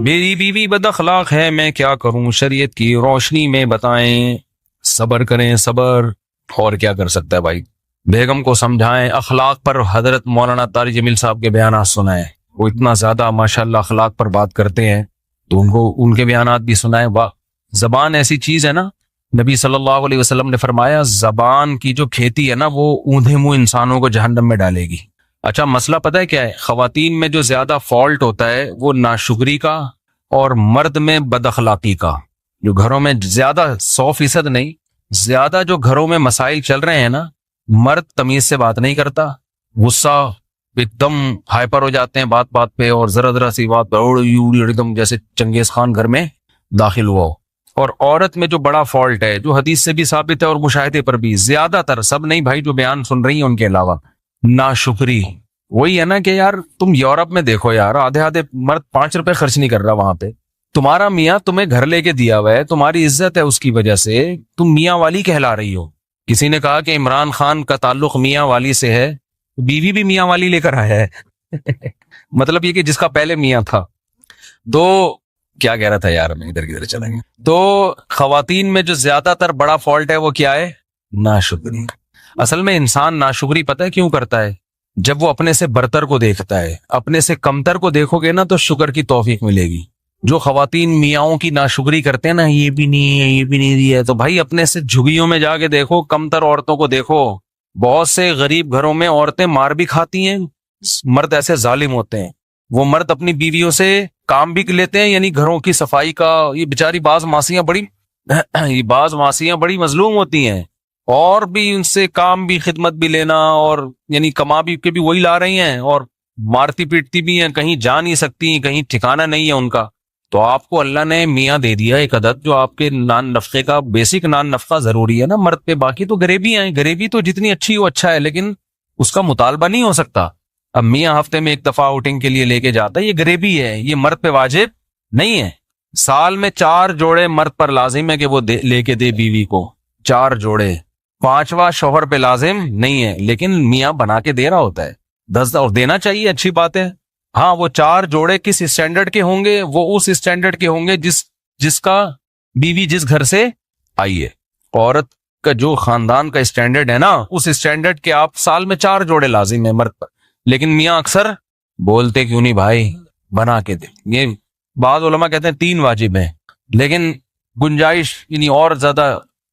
मेरी बीवी बदअखलाक है, मैं क्या करूं, शरीयत की रोशनी में बताएं। सब्र करें, सब्र। और क्या कर सकता है भाई। बेगम को समझाएं, अखलाक पर हजरत मौलाना तारिक जमील साहब के बयान सुनाएं। वो इतना ज्यादा माशाल्लाह अखलाक पर बात करते हैं, तो उनको उनके बयानात भी सुनाएं। वाह, जबान ऐसी चीज है ना, नबी सल्लल्लाहु अलैहि वसल्लम ने फरमाया जबान की जो खेती है ना, वो ऊंधे मुंह इंसानों को जहन्नम में डालेगी। अच्छा, मसला पता है क्या है, खवातीन में जो ज्यादा फॉल्ट होता है वो नाशुक्री का और मर्द में बदअखलाकी का। जो घरों में ज्यादा 100% नहीं, ज्यादा जो घरों में मसाइल चल रहे हैं ना, मर्द तमीज से बात नहीं करता, गुस्सा एकदम हाइपर हो जाते हैं बात बात पे, और जरा जरा सी बात पर एकदम जैसे चंगेज खान घर में दाखिल हुआ हो। और औरत में जो बड़ा फॉल्ट है, जो हदीस से भी साबित है और मुशाहिदे पर भी, ज्यादातर, सब नहीं भाई, जो बयान सुन रही है उनके अलावा, नाशुक्री। वही है ना कि यार तुम यूरोप में देखो यार, आधे आधे मर्द 5 रुपए खर्च नहीं कर रहा वहां पे। तुम्हारा मियाँ तुम्हें घर लेके दिया हुआ है, तुम्हारी इज्जत है, उसकी वजह से तुम मियाँ वाली कहला रही हो। किसी ने कहा कि इमरान खान का ताल्लुक मियाँ वाली से है, बीवी भी मियाँ वाली लेकर आया है मतलब ये कि जिसका पहले मियाँ था। तो क्या कह रहा था यार, मैं इधर किधर चलेंगे। तो खवातीन में जो ज्यादातर बड़ा फॉल्ट है वो क्या है, नाशुक्री। असल में इंसान नाशुक्री पता है क्यों करता है, जब वो अपने से बरतर को देखता है। अपने से कमतर को देखोगे ना तो शुक्र की तौफीक मिलेगी। जो खवातीन मियाओं की नाशुक्री करते हैं ना, ये भी नहीं है, ये भी नहीं दिया, तो भाई अपने से झुग्गियों में जाके देखो, कमतर औरतों को देखो। बहुत से गरीब घरों में औरतें मार भी खाती हैं, मर्द ऐसे जालिम होते हैं। वो मर्द अपनी बीवियों से काम भी लेते हैं, यानी घरों की सफाई का। ये बेचारी बाज मासियां बड़ी मजलूम होती हैं, और भी उनसे काम भी, खिदमत भी लेना, और यानी कमा भी के भी वही ला रही हैं, और मारती पीटती भी हैं, कहीं जा नहीं सकती, कहीं ठिकाना नहीं है उनका। तो आपको अल्लाह ने मियाँ दे दिया एक अदद, जो आपके नान नफके का, बेसिक नान नफका जरूरी है ना मर्द पे। बाकी तो गरीबी है, गरीबी तो जितनी अच्छी हो अच्छा है, लेकिन उसका मुतालबा नहीं हो सकता। अब मियाँ हफ्ते में एक दफा आउटिंग के लिए लेके जाता है, ये गरीबी है, ये मर्द पे वाजिब नहीं है। साल में 4 जोड़े मर्द पर लाजिम है कि वो लेके दे बीवी को, 4 जोड़े। 5वां शोहर पे लाजिम नहीं है, लेकिन मियाँ बना के दे रहा होता है। 10 और देना चाहिए, अच्छी बात है। हाँ, वो 4 जोड़े किस स्टैंडर्ड के होंगे, वो उस स्टैंडर्ड के होंगे जिसका बीवी जिस घर से आई है। औरत का जो खानदान का स्टैंडर्ड है ना, उस स्टैंडर्ड के आप साल में 4 जोड़े लाजिम है मर्द पर। लेकिन मियाँ अक्सर बोलते क्यों नहीं भाई, बना के दे। ये बाद उलमा कहते हैं 3 वाजिब है, लेकिन गुंजाइश यानी और ज्यादा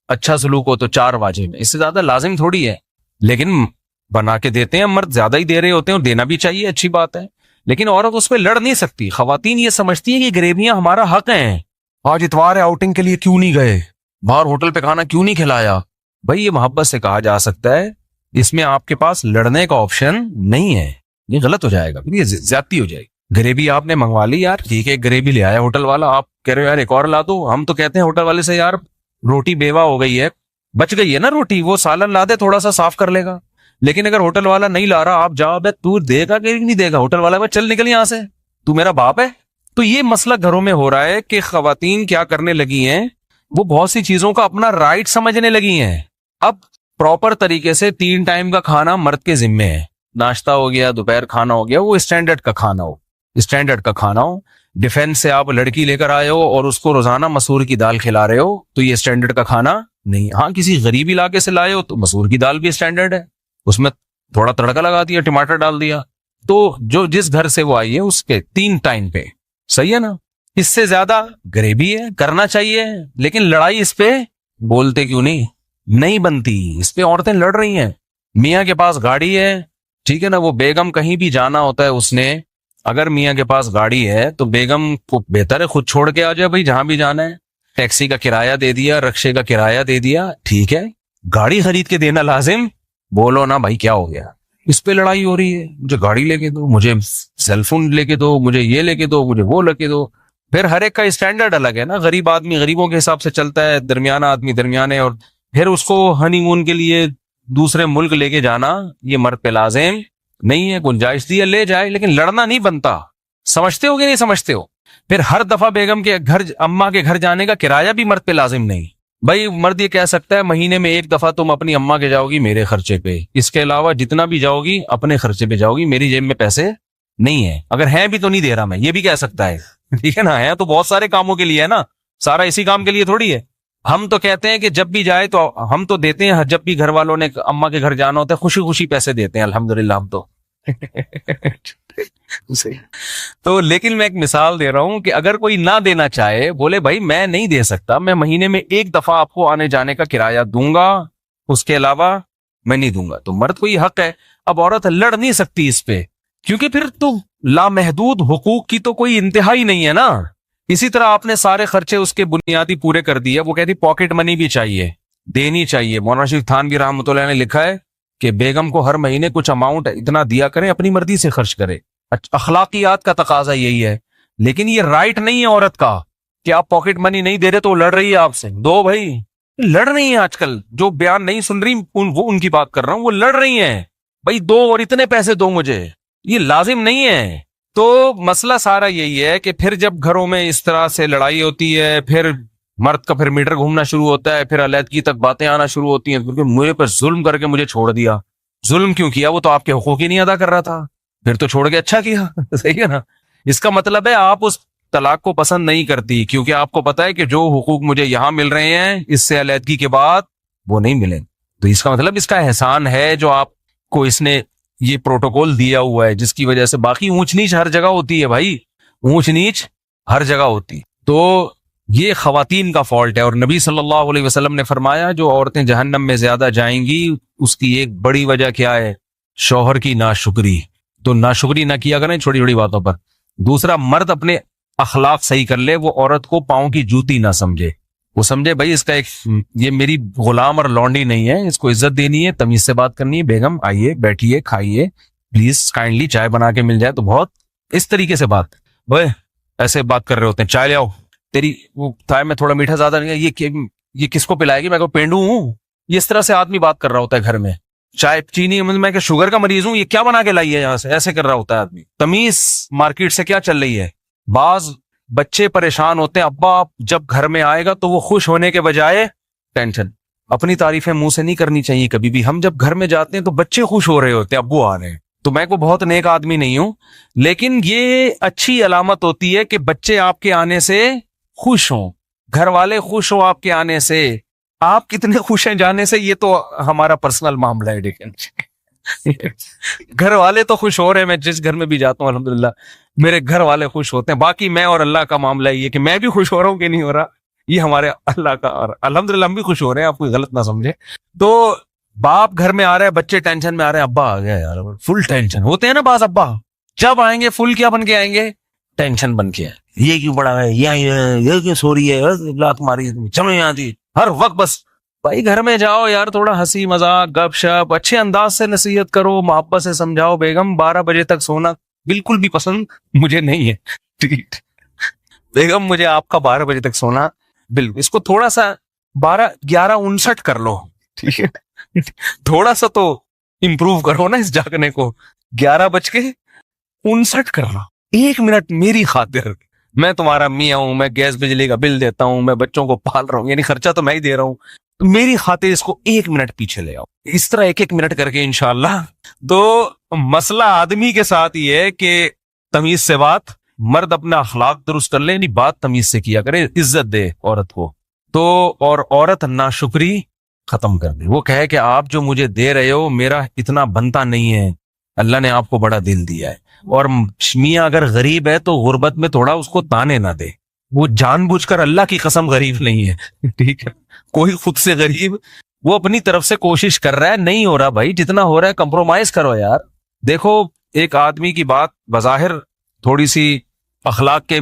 अच्छा सलूक हो तो 4 वाजिब है, इससे ज्यादा लाजिम थोड़ी है। लेकिन बना के देते हैं, मर्द ज्यादा ही दे रहे होते हैं, और देना भी चाहिए, अच्छी बात है। लेकिन औरत उस पर लड़ नहीं सकती। खवातीन ये समझती है कि गरीबियां हमारा हक हैं। आज इतवार है, आउटिंग के लिए क्यों नहीं गए, बाहर होटल पे खाना क्यों नहीं खिलाया। भाई ये मोहब्बत से कहा जा सकता है, इसमें आपके पास लड़ने का ऑप्शन नहीं है। ये गलत हो जाएगा, फिर ये ज्यादती हो जाएगी। गरीबी आपने मंगवा ली यार, ठीक है, गरीबी ले आया होटल वाला, आप कह रहे हो यार एक और ला दो। हम तो कहते हैं होटल वाले से, यार रोटी बेवा हो गई है, बच गई है ना रोटी, वो सालन ला दे, थोड़ा सा साफ कर लेगा। लेकिन अगर होटल वाला नहीं ला रहा, आप जाओ, बे तू देगा कि नहीं देगा, होटल वाला बे चल निकल यहां से, तू मेरा बाप है। तो ये मसला घरों में हो रहा है कि खवातीन क्या करने लगी हैं, वो बहुत सी चीजों का अपना राइट समझने लगी हैं। अब प्रॉपर तरीके से 3 टाइम का खाना मर्द के जिम्मे है। नाश्ता हो गया, दोपहर खाना हो गया, वो स्टैंडर्ड का खाना हो, स्टैंडर्ड का खाना हो। डिफेंस से आप लड़की लेकर आए हो और उसको रोजाना मसूर की दाल खिला रहे हो, तो ये स्टैंडर्ड का खाना नहीं। हाँ, किसी गरीब इलाके से लाए हो तो मसूर की दाल भी स्टैंडर्ड है, उसमें थोड़ा तड़का लगा दिया, टमाटर डाल दिया, तो जो जिस घर से वो आई है उसके 3 टाइम पे, सही है ना। इससे ज्यादा गरीबी है, करना चाहिए, लेकिन लड़ाई इस पे बोलते क्यों नहीं बनती। इस पे औरतें लड़ रही हैं। मियाँ के पास गाड़ी है, ठीक है ना, वो बेगम कहीं भी जाना होता है उसने, अगर मियाँ के पास गाड़ी है तो बेगम को बेहतर है खुद छोड़ के आ जाए भाई, जहां भी जाना है। टैक्सी का किराया दे दिया, रिक्शे का किराया दे दिया, ठीक है। गाड़ी खरीद के देना लाजिम, बोलो ना भाई क्या हो गया। इस पे लड़ाई हो रही है, मुझे गाड़ी लेके दो, मुझे सेलफोन लेके दो, मुझे ये लेके दो, मुझे वो लेके दो। फिर हर एक का स्टैंडर्ड अलग है ना। गरीब आदमी गरीबों के हिसाब से चलता है, दरमियाना आदमी दरमियाने, और फिर उसको हनीमून के लिए दूसरे मुल्क लेके जाना ये मर्द पे लाजिम नहीं है। गुंजाइश दी है ले जाए, लेकिन लड़ना नहीं बनता। समझते हो कि नहीं समझते हो। फिर हर दफा बेगम के घर, अम्मा के घर जाने का किराया भी मर्द पे लाजिम नहीं भाई। मर्द ये कह सकता है महीने में 1 दफा तुम अपनी अम्मा के जाओगी मेरे खर्चे पे, इसके अलावा जितना भी जाओगी अपने खर्चे पे जाओगी, मेरी जेब में पैसे नहीं है, अगर है भी तो नहीं दे रहा मैं, ये भी कह सकता है। ठीक है ना, है तो बहुत सारे कामों के लिए है ना, सारा इसी काम के लिए थोड़ी है। हम तो कहते हैं कि जब भी जाए तो हम तो देते हैं, जब भी घर वालों ने अम्मा के घर जाना होता है खुशी खुशी पैसे देते हैं, अल्हम्दुलिल्लाह हम तो। सही। तो लेकिन मैं एक मिसाल दे रहा हूं कि अगर कोई ना देना चाहे, बोले भाई मैं नहीं दे सकता, मैं महीने में एक दफा आपको आने जाने का किराया दूंगा, उसके अलावा मैं नहीं दूंगा, तो मर्द को ये हक है। अब औरत लड़ नहीं सकती इस पे, क्योंकि फिर तो लामहदूद हुकूक की तो कोई इंतहा ही नहीं है ना। इसी तरह आपने सारे खर्चे उसके बुनियादी पूरे कर दिए, वो कहती पॉकेट मनी भी चाहिए, देनी चाहिए। मौलाना शरीफ थानवी रहमतुल्लाह ने लिखा है कि बेगम को हर महीने कुछ अमाउंट इतना दिया करें, अपनी मर्जी से खर्च करे। अखलाकियात का तकाजा यही है। लेकिन ये राइट नहीं है औरत का कि आप पॉकेट मनी नहीं दे रहे तो वो लड़ रही है आपसे। दो भाई, लड़ रही है आजकल, जो बयान नहीं सुन रही वो उनकी बात कर रहा हूं, वो लड़ रही हैं भाई, दो और इतने पैसे दो मुझे, ये लाजिम नहीं है। तो मसला सारा यही है कि फिर जब घरों में इस तरह से लड़ाई होती है, फिर मर्द का फिर मीटर घूमना शुरू होता है, फिर अलैदगी तक बातें आना शुरू होती हैं, क्योंकि मेरे पर जुल्म करके मुझे छोड़ दिया। जुल्म क्यों किया? वो तो आपके हुकूक ही नहीं अदा कर रहा था, फिर तो छोड़ के अच्छा किया। सही है ना। इसका मतलब है आप उस तलाक को पसंद नहीं करती, क्योंकि आपको पता है कि जो हुकूक मुझे यहां मिल रहे हैं इससे अलैदगी के बाद वो नहीं मिले। तो इसका मतलब इसका एहसान है जो आपको इसने ये प्रोटोकॉल दिया हुआ है, जिसकी वजह से बाकी ऊंच नीच हर जगह होती है भाई, ऊंच नीच हर जगह होती। तो ये खवातीन का फॉल्ट है। और नबी सल्लल्लाहु अलैहि वसल्लम ने फरमाया जो औरतें जहन्नम में ज्यादा जाएंगी उसकी एक बड़ी वजह क्या है? शौहर की नाशुक्री। तो नाशुक्री ना किया करें छोटी छोटी बातों पर। दूसरा, मर्द अपने अखलाक सही कर ले, वो औरत को पांव की जूती ना समझे, वो समझे भाई इसका एक, ये मेरी गुलाम और लौंडी नहीं है, इसको इज्जत देनी है, तमीज से बात करनी है। बेगम आइए, बैठिए, खाइए, प्लीज काइंडली चाय बना के मिल जाए तो बहुत, इस तरीके से बात। भाई ऐसे बात कर रहे होते हैं, चाय ले आओ, तेरी वो चाय में थोड़ा मीठा ज्यादा नहीं है, ये किसको पिलाएगी, मैं को पेंडू हूं? ये इस तरह से आदमी बात कर रहा होता है घर में। चाय चीनी, मैं क्या शुगर का मरीज हूं, ये क्या बना के लाई है यहाँ से, ऐसे कर रहा होता है आदमी। तमीज मार्केट से क्या चल रही है। बाज बच्चे परेशान होते हैं, अब्बा जब घर में आएगा तो वो खुश होने के बजाय टेंशन। अपनी तारीफें मुंह से नहीं करनी चाहिए कभी भी। हम जब घर में जाते हैं तो बच्चे खुश हो रहे होते हैं, अब्बू आ रहे हैं। तो मैं को बहुत नेक आदमी नहीं हूं, लेकिन ये अच्छी अलामत होती है कि बच्चे आपके आने से खुश हों, घर वाले खुश हो आपके आने से। आप कितने खुश हैं जाने से ये तो हमारा पर्सनल मामला है, लेकिन घर वाले तो खुश हो रहे हैं। मैं जिस घर में भी जाता हूँ अल्हम्दुलिल्लाह मेरे घर वाले खुश होते हैं। बाकी मैं और अल्लाह का मामला ये कि मैं भी खुश हो रहा हूँ कि नहीं हो रहा, ये हमारे अल्लाह का, और अल्हम्दुलिल्लाह हम भी खुश हो रहे हैं, आप कोई गलत ना समझे। तो बाप घर में आ रहे हैं, बच्चे टेंशन में आ रहे हैं, अब्बा आ गया यार, फुल टेंशन होते हैं ना बास। अब्बा जब आएंगे फुल क्या बन के आएंगे? टेंशन बन के। ये क्यों बड़ा है, ये क्यों सो रही है, लात मारी, चलो यहाँ थी हर वक्त। बस भाई घर में जाओ यार, थोड़ा हंसी मजाक गपशप अच्छे अंदाज से नसीहत करो, मोहब्बत से समझाओ। बेगम 12 बजे तक सोना बिल्कुल भी पसंद मुझे नहीं है, ठीक। बेगम मुझे आपका 12 बजे तक सोना बिल्कुल, इसको थोड़ा सा 11:59 कर लो, ठीक है। थोड़ा सा तो इम्प्रूव करो ना इस जागने को, 11:59 कर लो। 1 मिनट मेरी खातिर, मैं तुम्हारा मियाँ हूं, मैं गैस बिजली का बिल देता हूं, मैं बच्चों को पाल रहा हूं, यानी खर्चा तो मैं ही दे रहा हूं, तो मेरी खातिर इसको 1 मिनट पीछे ले आओ। इस तरह 1-1 मिनट करके इंशाल्लाह। तो मसला आदमी के साथ ही है कि तमीज से बात, मर्द अपना अखलाक दुरुस्त कर ले, यानी बात तमीज से किया करे, इज्जत दे औरत को। तो और औरत नाशुक्री खत्म कर दे, वो कहे कि आप जो मुझे दे रहे हो मेरा इतना बनता नहीं है, अल्लाह ने आपको बड़ा दिल दिया है। और मियाँ अगर गरीब है तो गुर्बत में थोड़ा उसको ताने ना दे, वो जानबूझकर, अल्लाह की कसम गरीब नहीं है, ठीक है। कोई खुद से गरीब, वो अपनी तरफ से कोशिश कर रहा है, नहीं हो रहा भाई, जितना हो रहा है कंप्रोमाइज करो यार। देखो एक आदमी की बात बज़ाहिर थोड़ी सी अखलाक के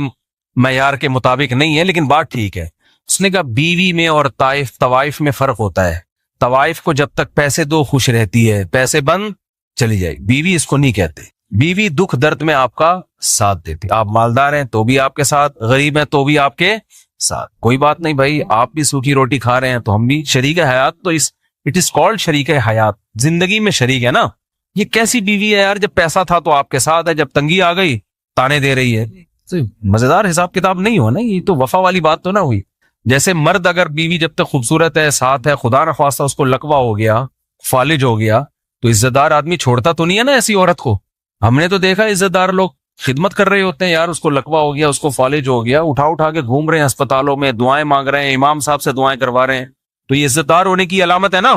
मयार के मुताबिक नहीं है, लेकिन बात ठीक है। उसने कहा बीवी में और तवाइफ में फर्क होता है। तवाइफ को जब तक पैसे दो खुश रहती है, पैसे बंद चली जाएगी। बीवी इसको नहीं कहते, बीवी दुख दर्द में आपका साथ देती। आप मालदार हैं तो भी आपके साथ, गरीब हैं तो भी आपके साथ, कोई बात नहीं भाई, आप भी सूखी रोटी खा रहे हैं तो हम भी शरीक हयात, तो इट इज कॉल्ड शरीक हयात, जिंदगी में शरीक है ना। ये कैसी बीवी है यार, जब पैसा था तो आपके साथ है, जब तंगी आ गई ताने दे रही है। तो मजेदार हिसाब किताब नहीं हो ना, ये तो वफा वाली बात तो ना हुई। जैसे मर्द अगर बीवी जब तक खूबसूरत है, साथ है, खुदा न ख्वास्ता उसको लकवा हो गया, फालिज हो गया, तो इज्जतदार आदमी छोड़ता तो नहीं है ना ऐसी औरत को। हमने तो देखा इज्जतदार लोग खिदमत कर रहे होते हैं यार, उसको लकवा हो गया, उसको फालिज हो गया, उठा उठा के घूम रहे हैं अस्पतालों में, दुआएं मांग रहे हैं, इमाम साहब से दुआएं करवा रहे हैं। तो ये इज्जतदार होने की अलामत है ना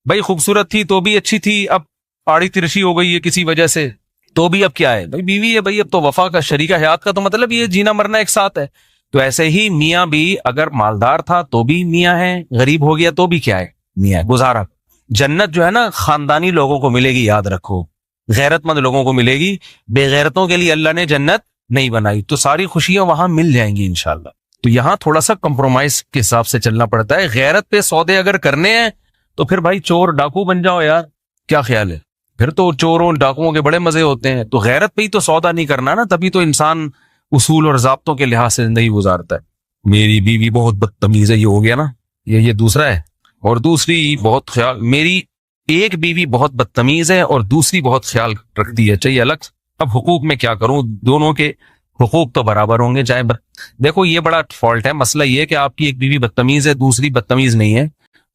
भाई। खूबसूरत थी तो भी अच्छी थी, अब आड़ी तिरछी हो गई है किसी वजह से, तो भी अब क्या है भाई, बीवी है भाई, अब तो वफा का शरीका हयात का तो मतलब ये जीना मरना एक साथ है। तो ऐसे ही मियाँ भी अगर मालदार था तो भी मियाँ है, गरीब हो गया तो भी क्या है, मियाँ है, गुजारा। जन्नत जो है ना खानदानी लोगों को मिलेगी, याद रखो, गैरतमंद लोगों को मिलेगी, बेगैरतों के लिए अल्लाह ने जन्नत नहीं बनाई। तो सारी खुशियां वहां मिल जाएंगी इंशाल्लाह। तो यहां थोड़ा सा कंप्रोमाइज के हिसाब से चलना पड़ता है। गैरत पे सौदे अगर करने हैं तो फिर भाई चोर डाकू बन जाओ यार, क्या ख्याल है, फिर तो चोरों डाकुओं के बड़े मजे होते हैं। तो गैरत पे ही तो सौदा नहीं करना ना, तभी तो इंसान उसूल और ज़ाब्तों के लिहाज से जिंदगी गुजारता है। मेरी बीवी बहुत बदतमीज है, ये हो गया ना, ये दूसरा है। और दूसरी बहुत ख्याल, मेरी एक बीवी बहुत बदतमीज है और दूसरी बहुत ख्याल रखती है, चाहिए अलग। अब हुकूक में क्या करूं, दोनों के हुकूक तो बराबर होंगे, चाहे देखो ये बड़ा फॉल्ट है। मसला ये है कि आपकी एक बीवी बदतमीज है, दूसरी बदतमीज नहीं है,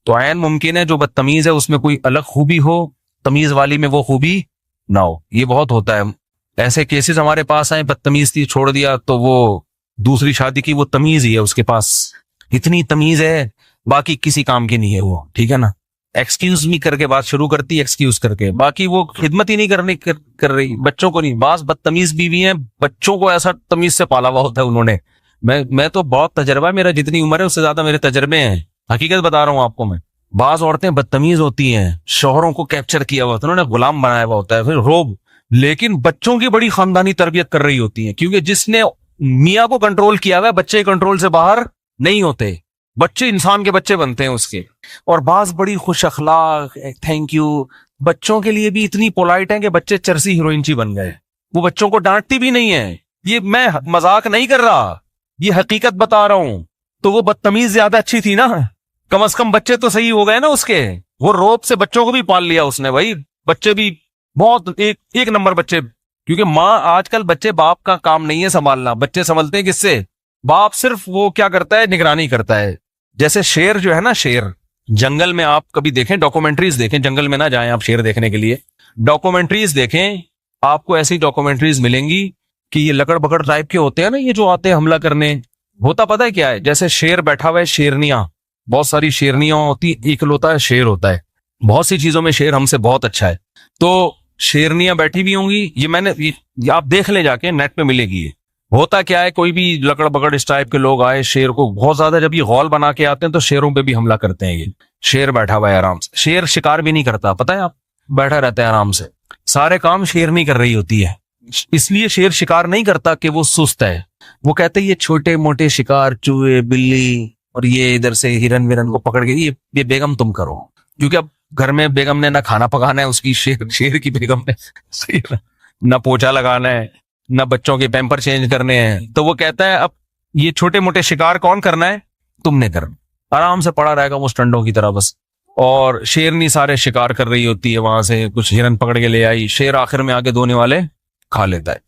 तो आयन मुमकिन है जो बदतमीज है उसमें कोई अलग खूबी हो, तमीज वाली में वो खूबी ना हो। ये बहुत होता है, ऐसे केसेस हमारे पास आए, बदतमीज थी छोड़ दिया, तो वो दूसरी शादी की, वो तमीज ही है उसके पास, इतनी तमीज है बाकी किसी काम की नहीं है वो, ठीक है ना। एक्सक्यूज मी करके बात शुरू करती है, एक्सक्यूज करके, बाकी वो खिदमत ही नहीं कर रही, बच्चों को नहीं। बास बदतमीज बीवी हैं, बच्चों को ऐसा तमीज से पाला हुआ होता है उन्होंने। मैं तो बहुत तजर्बा है मेरा, जितनी उम्र है उससे ज्यादा मेरे तजर्बे हैं, हकीकत बता रहा हूँ आपको मैं। बाज औरतें बदतमीज होती हैं, शौहरों को कैप्चर किया हुआ होता है, उन्होंने गुलाम बनाया हुआ होता है, फिर रोब, लेकिन बच्चों की बड़ी खानदानी तरबियत कर रही होती है, क्योंकि जिसने मियाँ को कंट्रोल किया हुआ है, बच्चे कंट्रोल से बाहर नहीं होते, बच्चे इंसान के बच्चे बनते हैं उसके। और बाज बड़ी खुश अखलाक, थैंक यू, बच्चों के लिए भी इतनी पोलाइट है कि बच्चे चरसी हीरोइनची बन गए, वो बच्चों को डांटती भी नहीं है। ये मैं मजाक नहीं कर रहा, ये हकीकत बता रहा हूं। तो वो बदतमीज ज्यादा अच्छी थी ना, कम से कम बच्चे तो सही हो गए ना उसके। वो रोब से बच्चों को भी पाल लिया उसने भाई, बच्चे भी बहुत एक नंबर बच्चे। क्योंकि माँ, आजकल बच्चे, बाप का काम नहीं है संभालना, बच्चे संभलते हैं किससे, बाप सिर्फ वो क्या करता है, निगरानी करता है। जैसे शेर जो है ना, शेर जंगल में, आप कभी देखें, डॉक्यूमेंट्रीज देखें, जंगल में ना जाएं आप शेर देखने के लिए, डॉक्यूमेंट्रीज देखें, आपको ऐसी डॉक्यूमेंट्रीज मिलेंगी कि ये लकड़ बकड़ टाइप के होते हैं ना, ये जो आते हैं हमला करने। होता पता है क्या है, जैसे शेर बैठा हुआ है, शेरनियां, बहुत सारी शेरनियां होती, इकलौता है शेर होता है, बहुत सी चीजों में शेर हमसे बहुत अच्छा है। तो शेरनियां बैठी हुई होंगी, ये मैंने ये आप देख ले जाके, नेट पे मिलेगी ये। होता क्या है, कोई भी लकड़ बकड़ इस टाइप के लोग आए, शेर को बहुत ज्यादा जब ये गौल बना के आते हैं तो शेरों पे भी हमला करते हैं। ये शेर बैठा हुआ है आराम से, शेर शिकार भी नहीं करता, पता है आप, बैठा रहता है आराम से, सारे काम शेर नहीं कर रही होती है। इसलिए शेर शिकार नहीं करता कि वो सुस्त है, वो कहते हैं ये छोटे मोटे शिकार, चूहे बिल्ली और ये इधर से हिरन विरन को पकड़ के ये बेगम तुम करो, क्योंकि अब घर में बेगम ने ना खाना पकाना है उसकी, शेर की बेगम ने ना पोछा लगाना है, ना बच्चों के पैम्पर चेंज करने हैं। तो वो कहता है अब ये छोटे मोटे शिकार कौन करना है, तुमने करना, आराम से पड़ा रहेगा वो स्टंडों की तरह बस। और शेरनी सारे शिकार कर रही होती है, वहां से कुछ हिरन पकड़ के ले आई, शेर आखिर में आगे धोने वाले खा लेता है।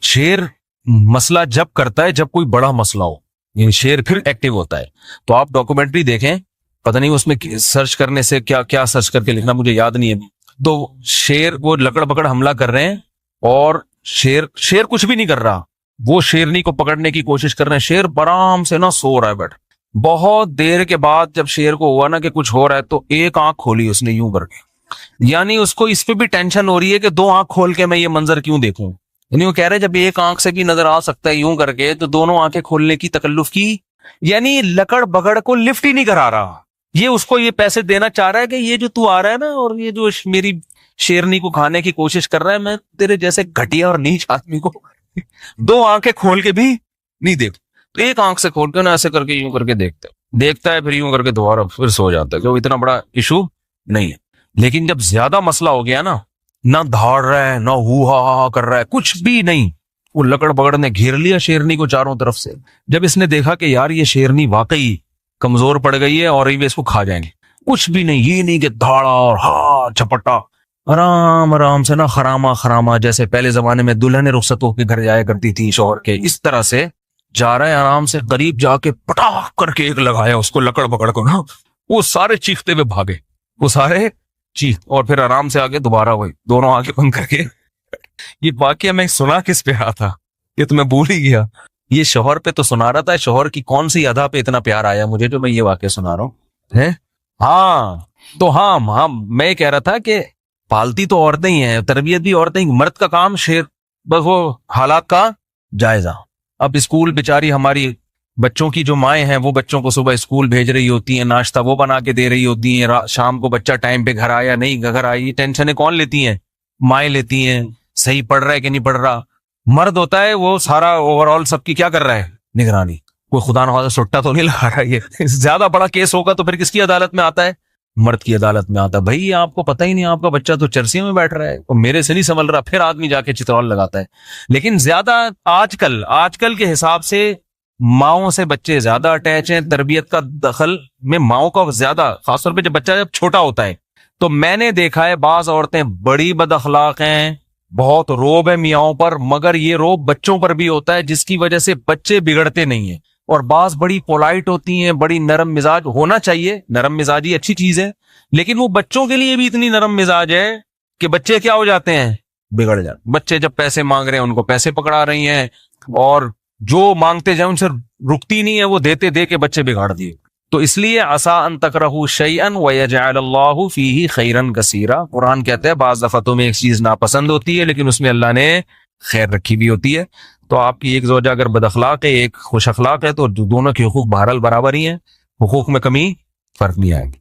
शेर मसला जब करता है जब कोई बड़ा मसला हो, यानी शेर फिर एक्टिव होता है। तो आप डॉक्यूमेंट्री देखें, पता नहीं उसमें सर्च करने से क्या क्या सर्च करके लिखना मुझे याद नहीं है। तो शेर, वो लकड़ पकड़ हमला कर रहे हैं और शेर कुछ भी नहीं कर रहा, वो शेरनी को पकड़ने की कोशिश कर रहे हैं। शेर आराम से ना सो रहा है बैठ। बहुत देर के बाद जब शेर को हुआ ना कि कुछ हो रहा है, तो एक आंख खोली उसने यूं करके, यानी उसको इस पे भी टेंशन हो रही है कि दो आंख खोल के मैं ये मंजर क्यों देखूं। यानी वो कह रहे जब एक आंख से भी नजर आ सकता है यूं करके, तो दोनों आंखें खोलने की तकल्लुफ की, यानी लकड़ बगड़ को लिफ्ट ही नहीं करा रहा। ये उसको ये पैसे देना चाह रहा है कि ये जो तू आ रहा है ना और ये जो मेरी शेरनी को खाने की कोशिश कर रहा है, मैं तेरे जैसे घटिया और नीच आदमी को दो आंखें खोल के भी नहीं देख। तो एक आंख से खोल के ना ऐसे करके यूं करके देखता है, फिर यूं करके दोबारा फिर सो जाता है, क्योंकि इतना बड़ा इशू नहीं है। लेकिन जब ज्यादा मसला हो गया ना दौड़ रहा है, ना हु हा कर रहा है, कुछ भी नहीं, वो लकड़ बगड़ ने घेर लिया शेरनी को चारों तरफ से। जब इसने देखा कि यार ये शेरनी वाकई कमजोर पड़ गई है और ये इसको खा जाएंगे, कुछ भी नहीं, ये नहीं कि धाड़ा और हा झपटा, आराम आराम से ना खरामा खरामा, जैसे पहले जमाने में दुल्हन रुखसत होकर घर जाया करती थी शौहर के, इस तरह से जा रहा है आराम से। करीब जाके पटाख करके एक लगाया उसको, लकड़ बकड़ को ना, वो सारे चीखते हुए भागे, वो सारे चीख, और फिर आराम से आगे दोबारा वही दोनों आंखें बंद करके ये वाकया मैं सुना किस पे रहा था, ये तो मैं भूल ही गया। ये शौहर पे तो सुना रहा था, शौहर की कौन सी अदा पे इतना प्यार आया मुझे जो मैं ये वाकया सुना रहा हूँ है। हाँ तो हाँ हाँ, मैं ये कह रहा था कि पालती तो औरतें ही हैं, तरबियत भी औरतें ही, मर्द का काम शेर, बस वो हालात का जायजा। अब स्कूल बेचारी हमारी बच्चों की जो माएं हैं वो बच्चों को सुबह स्कूल भेज रही होती हैं, नाश्ता वो बना के दे रही होती हैं, शाम को बच्चा टाइम पे घर आया नहीं घर आई, ये टेंशनें कौन लेती हैं? माएं लेती हैं। सही पढ़ रहा है कि नहीं पढ़ रहा। मर्द होता है वो सारा ओवरऑल सबकी क्या कर रहा है, निगरानी। कोई खुदा न खास्ता सुट्टा तो नहीं लगा रहा है। ये ज्यादा बड़ा केस होगा तो फिर किसकी अदालत में आता है? मर्द की अदालत में आता है। भाई आपको पता ही नहीं, आपका बच्चा तो चर्सी में बैठ रहा है और मेरे से नहीं संभल रहा, फिर आदमी जाके चित्रौल लगाता है। लेकिन ज्यादा आजकल आजकल के हिसाब से माओ से बच्चे ज्यादा अटैच हैं, तरबियत का दखल में माओ का ज्यादा, खासतौर पे जब बच्चा जब छोटा होता है। तो मैंने देखा है बाज औरतें बड़ी बदअखलाक हैं, बहुत रोब है मियाओं पर, मगर ये रोब बच्चों पर भी होता है जिसकी वजह से बच्चे बिगड़ते नहीं है। और बाज बड़ी पोलाइट होती हैं, बड़ी नरम मिजाज होना चाहिए, नरम मिजाजी अच्छी चीज है, लेकिन वो बच्चों के लिए भी इतनी नरम मिजाज है कि बच्चे क्या हो जाते हैं, बिगड़ जाते। बच्चे जब पैसे मांग रहे हैं उनको पैसे पकड़ा रही हैं, और जो मांगते जाए उनसे रुकती नहीं है, वो देते दे के बच्चे बिगाड़ दिए। तो इसलिए असा अन तकरहू शैअन व यजअलल्लाहु फीही खैरन कसीरा। कुरान कहता है बाज दफा तुम्हें एक चीज नापसंद होती है लेकिन उसमें अल्लाह ने खैर रखी भी होती है। तो आपकी एक ज़ौजा अगर बदअखलाक है, एक खुश अखलाक है, तो दोनों के हुकूक बहरहाल बराबर ही हैं, हुकूक में कमी फर्क नहीं आएगी।